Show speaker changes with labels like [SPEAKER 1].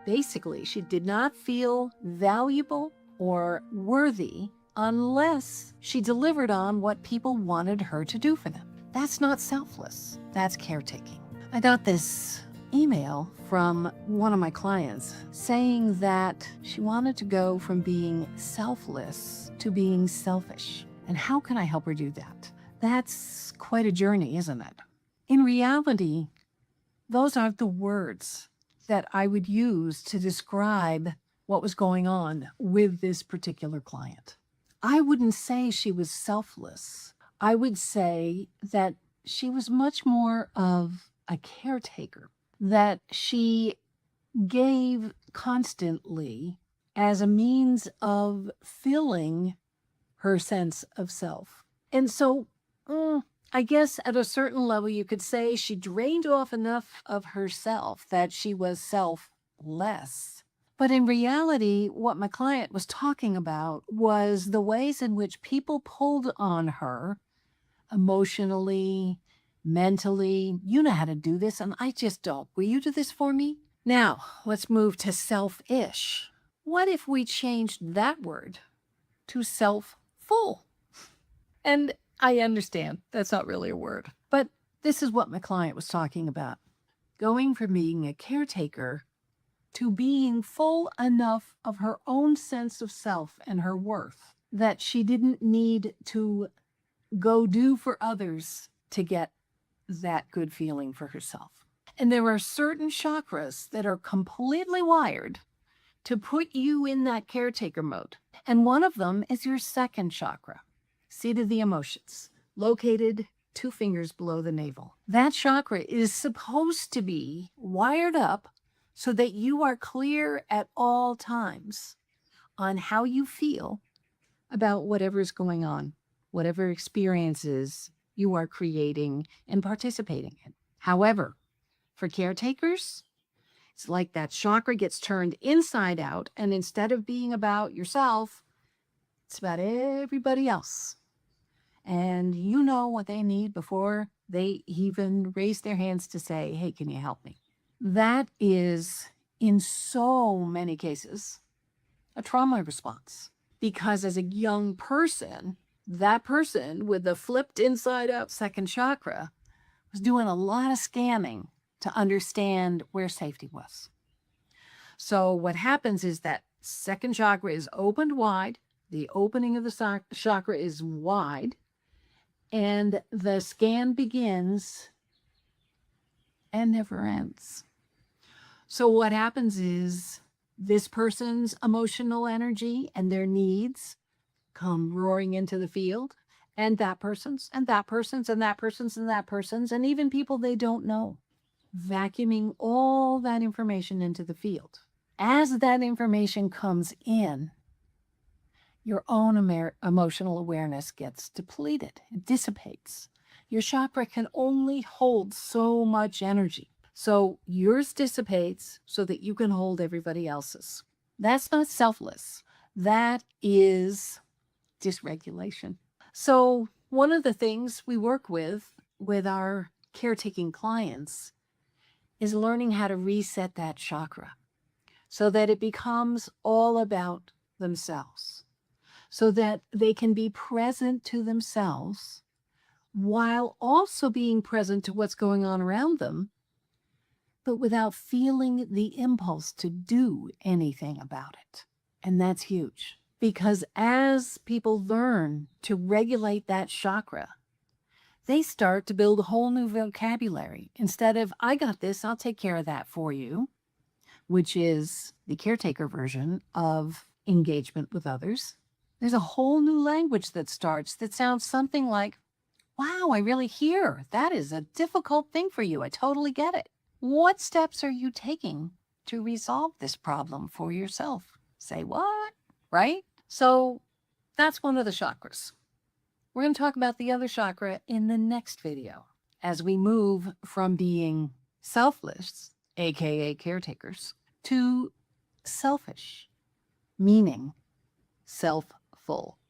[SPEAKER 1] Basically, she did not feel valuable or worthy unless she delivered on what people wanted her to do for them. That's not selfless. That's caretaking. I got this email from one of my clients saying that she wanted to go from being selfless to being selfish. And how can I help her do that? That's quite a journey, isn't it? In reality, those aren't the words that I would use to describe what was going on with this particular client. I wouldn't say she was selfless. I would say that she was much more of a caretaker, that she gave constantly as a means of filling her sense of self. And so, I guess at a certain level, you could say she drained off enough of herself that she was selfless. But in reality, what my client was talking about was the ways in which people pulled on her emotionally, mentally. You know how to do this, and I just don't. Will you do this for me? Now, let's move to selfish. What if we changed that word to self-full? And I understand that's not really a word, but this is what my client was talking about. Going from being a caretaker to being full enough of her own sense of self and her worth that she didn't need to go do for others to get that good feeling for herself. And there are certain chakras that are completely wired to put you in that caretaker mode. And one of them is your second chakra, seat of the emotions, located 2 fingers below the navel. That chakra is supposed to be wired up so that you are clear at all times on how you feel about whatever is going on, whatever experiences you are creating and participating in. However, for caretakers, it's like that chakra gets turned inside out, and instead of being about yourself, it's about everybody else. And you know what they need before they even raise their hands to say, hey, can you help me? That is, in so many cases, a trauma response. Because as a young person, that person with the flipped inside out second chakra was doing a lot of scanning to understand where safety was. So what happens is that second chakra is opened wide, the opening of the chakra is wide, and the scan begins and never ends. So what happens is this person's emotional energy and their needs come roaring into the field, and that person's, and that person's, and that person's, and that person's, and even people they don't know, vacuuming all that information into the field. As that information comes in, your own emotional awareness gets depleted. It dissipates. Your chakra can only hold so much energy. So yours dissipates so that you can hold everybody else's. That's not selfless. That is dysregulation. So one of the things we work with our caretaking clients is learning how to reset that chakra so that it becomes all about themselves, so that they can be present to themselves while also being present to what's going on around them, but without feeling the impulse to do anything about it. And that's huge, because as people learn to regulate that chakra, they start to build a whole new vocabulary. Instead of, I got this, I'll take care of that for you, which is the caretaker version of engagement with others. There's a whole new language that starts that sounds something like, wow, I really hear that is a difficult thing for you. I totally get it. What steps are you taking to resolve this problem for yourself? Say what? Right? So that's one of the chakras. We're going to talk about the other chakra in the next video as we move from being selfless, aka caretakers, to selfish, meaning self-full.